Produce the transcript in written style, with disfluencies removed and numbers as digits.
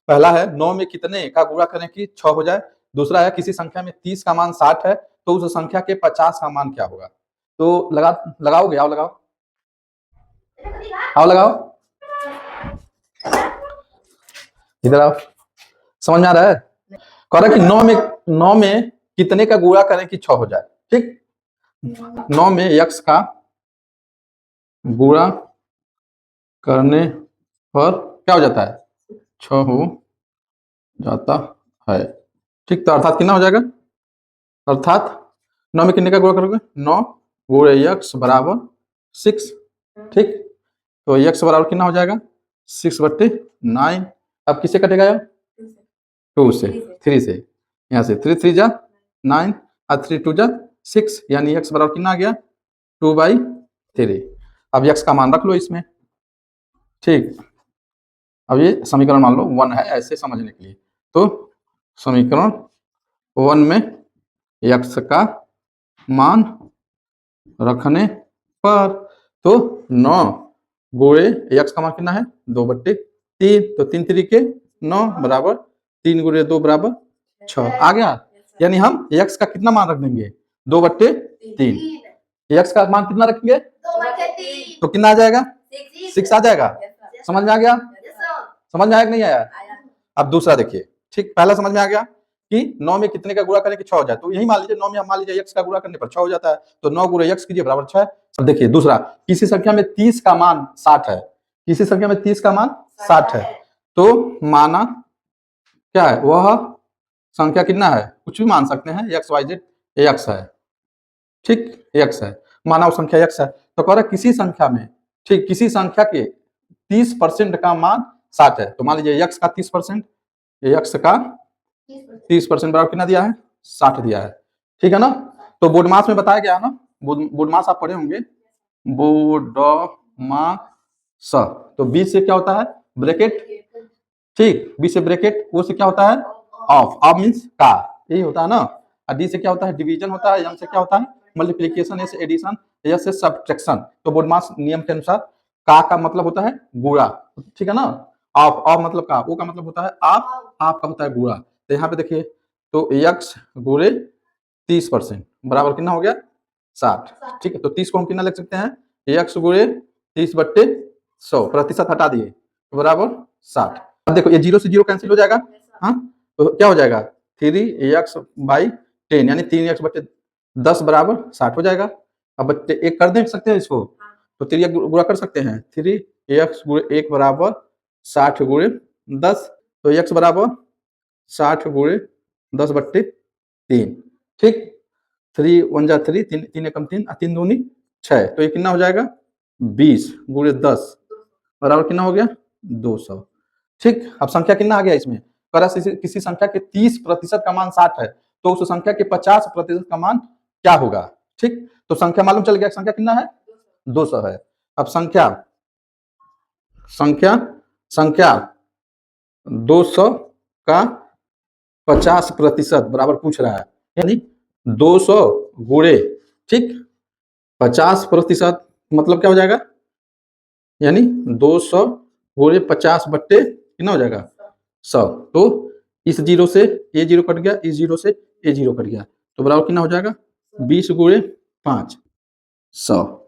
पहला है 9 में कितने का गुणा करें कि 6 हो जाए। दूसरा है किसी संख्या में 30 का मान 60 है तो उस संख्या के 50 का मान क्या होगा। तो लगाओगे, आओ लगाओ, आओ लगाओ, इधर आओ। समझ में आ रहा है? कह रहा है कि 9 में कितने का गुणा करें कि 6 हो जाए। ठीक, 9 में x का गुणा करने पर क्या हो जाता है, 6 हो जाता है। ठीक, तो अर्थात कितना हो जाएगा, अर्थात 9 में कितने का गुणा करोगे, 9 गुणे x बराबर 6। ठीक, तो x बराबर कितना हो जाएगा, 6/9। अब किससे कटेगा यार, 2 से, 3 से, यहाँ से 3 3 जा 9 और 3 2 जा 6, यानी x बराबर कितना आ गया, 2/3। अब x का मान रख लो इसमें। ठीक, अब ये समीकरण मान लो 1 है, ऐसे समझने के लिए। तो समीकरण 1 में x का मान रखने पर, तो 9 गुणे x का मान कितना है, 2/3, तो 3 3 9 बराबर 3 गुणे 2 बराबर 6 आ गया। यानी हम x का कितना मान रख देंगे, 2/3। x का मान कितना रखेंगे, 2/3, तो कितना आ जाएगा, 6 आ जाएगा। समझ में आ गया, समझ में आया कि नहीं आया। अब दूसरा देखिए। ठीक, पहला समझ में आ गया कि 9 में कितने का गुणा करें कि 6 हो जाए। तो यही मान लीजिए 9 में हम मान लीजिए x का गुणा करने पर 6 हो जाता है, तो 9 गुणे x कीजिए बराबर 6। अब देखिए दूसरा, किसी संख्या में 30 का मान 60 है, किसी संख्या में 30 का मान 60 है, तो माना क्या है, वह संख्या कितना है, कुछ भी मान सकते हैं, x y z x है। ठीक, x है, माना वो संख्या x है। तो कह रहा है किसी संख्या में, ठीक, किसी संख्या के 30% का मान 60 है। तो मान लीजिए x का 30%, x का 30% बराबर कितना दिया है, 60 दिया है। ठीक है ना। तो बोर्ड मास में बताया गया ना, बोर्ड मास आप पढ़े होंगे, बोर्ड मास। तो b से क्या होता है, ब्रैकेट। ठीक, b से ब्रैकेट, o से क्या होता है, ऑफ मीन्स का, यही होता है ना। और d से क्या होता है, डिवीजन होता है। m से क्या होता है, मल्टीप्लिकेशन, s से एडिशन, s से सब्ट्रैक्शन। तो बोर्ड मास नियम के अनुसार का मतलब होता है गुणा। ठीक है ना। ऑफ मतलब का, o का मतलब होता है आप का होता है गुणा। तो यहाँ पे देखिए, तो x गुणे 30% बराबर कितना हो गया, 60। ठीक है, तो 30 को हम कितना लिख सकते हैं, x गुणे 30/100, प्रतिशत हटा दिए बराबर 60। अब देखो ये 0 से 0 कैंसिल हो जाएगा। हाँ, तो क्या हो जाएगा, 3x/10, यानी 3x/10 बराबर 60 हो जाएगा। अब बच्चे एक कर दे सकते हैं इसको, तो 3 गुणा कर सकते हैं, 3x गुणे 1 बराबर 60 गुणे 10, तो x बराबर 60 गुणे 10/3। ठीक, 3 1 जा 3, 3 एकम 3, 3 दूनी 6, तो ये कितना हो जाएगा, 20 गुणे 10 बराबर कितना हो गया, 200। ठीक, अब संख्या कितना आ गया इसमें, किसी संख्या के 30% का मान 60 है, तो उस संख्या के 50% का मान क्या होगा। ठीक, तो संख्या मालूम चल गया, संख्या कितना है, 200 है। अब संख्या 200 का 50% बराबर पूछ रहा है, यानी 200 गुणे, ठीक, 50% मतलब क्या हो जाएगा, यानी 200 गुणे 50 कितना हो जाएगा, 100। तो इस 0 से ये 0 कट गया, इस 0 से ये 0 कट गया, तो बराबर कितना हो जाएगा, 20 गुणे 5 100।